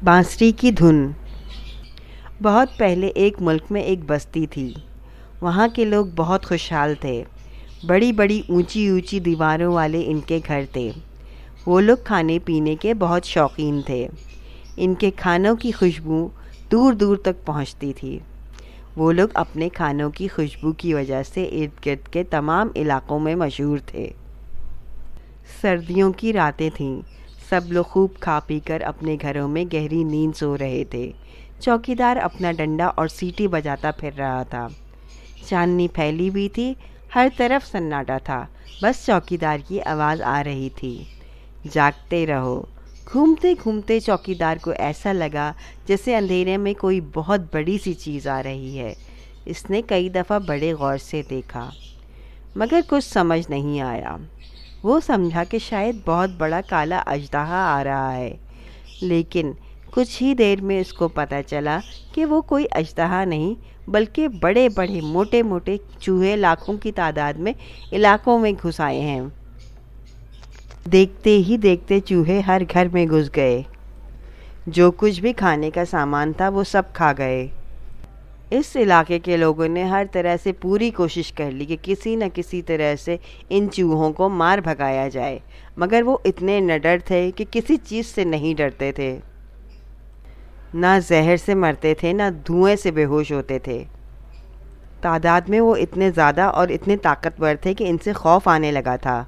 بانسری کی دھن۔ بہت پہلے ایک ملک میں ایک بستی تھی۔ وہاں کے لوگ بہت خوشحال تھے۔ بڑی بڑی اونچی اونچی دیواروں والے ان کے گھر تھے۔ وہ لوگ کھانے پینے کے بہت شوقین تھے۔ ان کے کھانوں کی خوشبو دور دور تک پہنچتی تھی۔ وہ لوگ اپنے کھانوں کی خوشبو کی وجہ سے ارد گرد کے تمام علاقوں میں مشہور تھے۔ سردیوں کی راتیں تھیں۔ سب لوگ خوب کھا پی کر اپنے گھروں میں گہری نیند سو رہے تھے۔ چوکیدار اپنا ڈنڈا اور سیٹی بجاتا پھر رہا تھا۔ چاندنی پھیلی ہوئی تھی، ہر طرف سناٹا تھا، بس چوکیدار کی آواز آ رہی تھی، جاگتے رہو۔ گھومتے گھومتے چوکیدار کو ایسا لگا جیسے اندھیرے میں کوئی بہت بڑی سی چیز آ رہی ہے۔ اس نے کئی دفعہ بڑے غور سے دیکھا، مگر کچھ سمجھ نہیں آیا۔ وہ سمجھا کہ شاید بہت بڑا کالا اژدہا آ رہا ہے، لیکن کچھ ہی دیر میں اس کو پتہ چلا کہ وہ کوئی اژدہا نہیں بلکہ بڑے بڑے موٹے موٹے چوہے لاکھوں کی تعداد میں علاقوں میں گھس آئے ہیں۔ دیکھتے ہی دیکھتے چوہے ہر گھر میں گھس گئے۔ جو کچھ بھی کھانے کا سامان تھا وہ سب کھا گئے۔ اس علاقے کے لوگوں نے ہر طرح سے پوری کوشش کر لی کہ کسی نہ کسی طرح سے ان چوہوں کو مار بھگایا جائے، مگر وہ اتنے نڈر تھے کہ کسی چیز سے نہیں ڈرتے تھے۔ نہ زہر سے مرتے تھے، نہ دھوئیں سے بے ہوش ہوتے تھے۔ تعداد میں وہ اتنے زیادہ اور اتنے طاقتور تھے کہ ان سے خوف آنے لگا تھا۔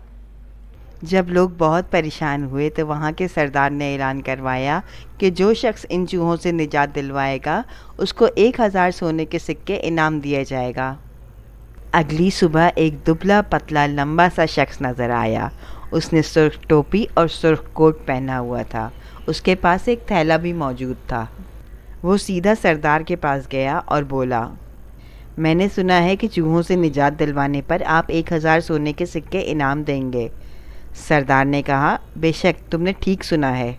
جب لوگ بہت پریشان ہوئے تو وہاں کے سردار نے اعلان کروایا کہ جو شخص ان چوہوں سے نجات دلوائے گا اس کو 1000 سونے کے سکے انعام دیا جائے گا۔ اگلی صبح ایک دبلا پتلا لمبا سا شخص نظر آیا۔ اس نے سرخ ٹوپی اور سرخ کوٹ پہنا ہوا تھا۔ اس کے پاس ایک تھیلا بھی موجود تھا۔ وہ سیدھا سردار کے پاس گیا اور بولا، میں نے سنا ہے کہ چوہوں سے نجات دلوانے پر آپ 1000 سونے کے سکے انعام دیں گے۔ سردار نے کہا، بے شک تم نے ٹھیک سنا ہے۔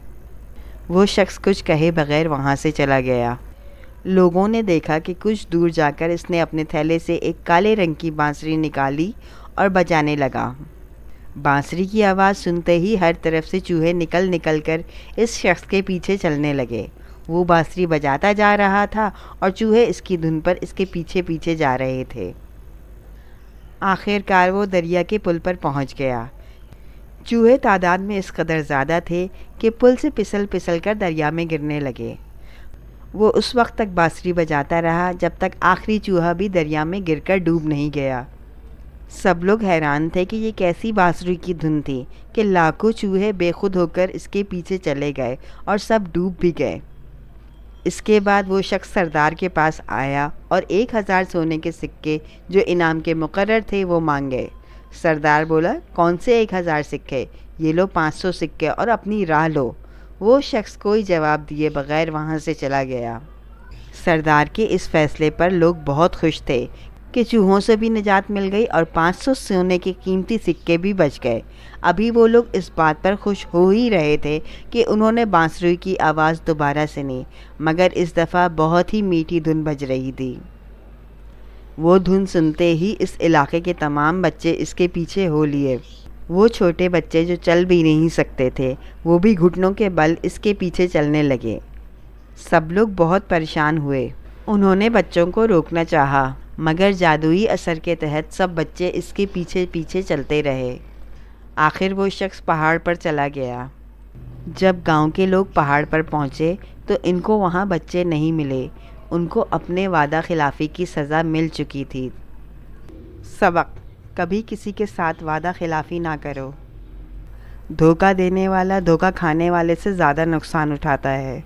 وہ شخص کچھ کہے بغیر وہاں سے چلا گیا۔ لوگوں نے دیکھا کہ کچھ دور جا کر اس نے اپنے تھیلے سے ایک کالے رنگ کی بانسری نکالی اور بجانے لگا۔ بانسری کی آواز سنتے ہی ہر طرف سے چوہے نکل نکل کر اس شخص کے پیچھے چلنے لگے۔ وہ بانسری بجاتا جا رہا تھا اور چوہے اس کی دھن پر اس کے پیچھے پیچھے جا رہے تھے۔ آخر کار وہ دریا کے پل پر پہنچ گیا۔ چوہے تعداد میں اس قدر زیادہ تھے کہ پل سے پھسل پھسل کر دریا میں گرنے لگے۔ وہ اس وقت تک بانسری بجاتا رہا جب تک آخری چوہا بھی دریا میں گر کر ڈوب نہیں گیا۔ سب لوگ حیران تھے کہ یہ کیسی بانسری کی دھن تھی کہ لاکھوں چوہے بے خود ہو کر اس کے پیچھے چلے گئے اور سب ڈوب بھی گئے۔ اس کے بعد وہ شخص سردار کے پاس آیا اور 1000 سونے کے سکے جو انعام کے مقرر تھے وہ مانگے۔ سردار بولا، کون سے 1000 سکے؟ یہ لو 500 سکے اور اپنی راہ لو۔ وہ شخص کوئی جواب دیے بغیر وہاں سے چلا گیا۔ سردار کے اس فیصلے پر لوگ بہت خوش تھے کہ چوہوں سے بھی نجات مل گئی اور 500 سونے کے قیمتی سکے بھی بچ گئے۔ ابھی وہ لوگ اس بات پر خوش ہو ہی رہے تھے کہ انہوں نے بانسری کی آواز دوبارہ سنی، مگر اس دفعہ بہت ہی میٹھی دھن بج رہی تھی۔ وہ دھن سنتے ہی اس علاقے کے تمام بچے اس کے پیچھے ہو لیے۔ وہ چھوٹے بچے جو چل بھی نہیں سکتے تھے وہ بھی گھٹنوں کے بل اس کے پیچھے چلنے لگے۔ سب لوگ بہت پریشان ہوئے۔ انہوں نے بچوں کو روکنا چاہا، مگر جادوئی اثر کے تحت سب بچے اس کے پیچھے پیچھے چلتے رہے۔ آخر وہ شخص پہاڑ پر چلا گیا۔ جب گاؤں کے لوگ پہاڑ پر پہنچے تو ان کو وہاں بچے نہیں ملے۔ ان کو اپنے وعدہ خلافی کی سزا مل چکی تھی۔ سبق: کبھی کسی کے ساتھ وعدہ خلافی نہ کرو۔ دھوکہ دینے والا دھوکہ کھانے والے سے زیادہ نقصان اٹھاتا ہے۔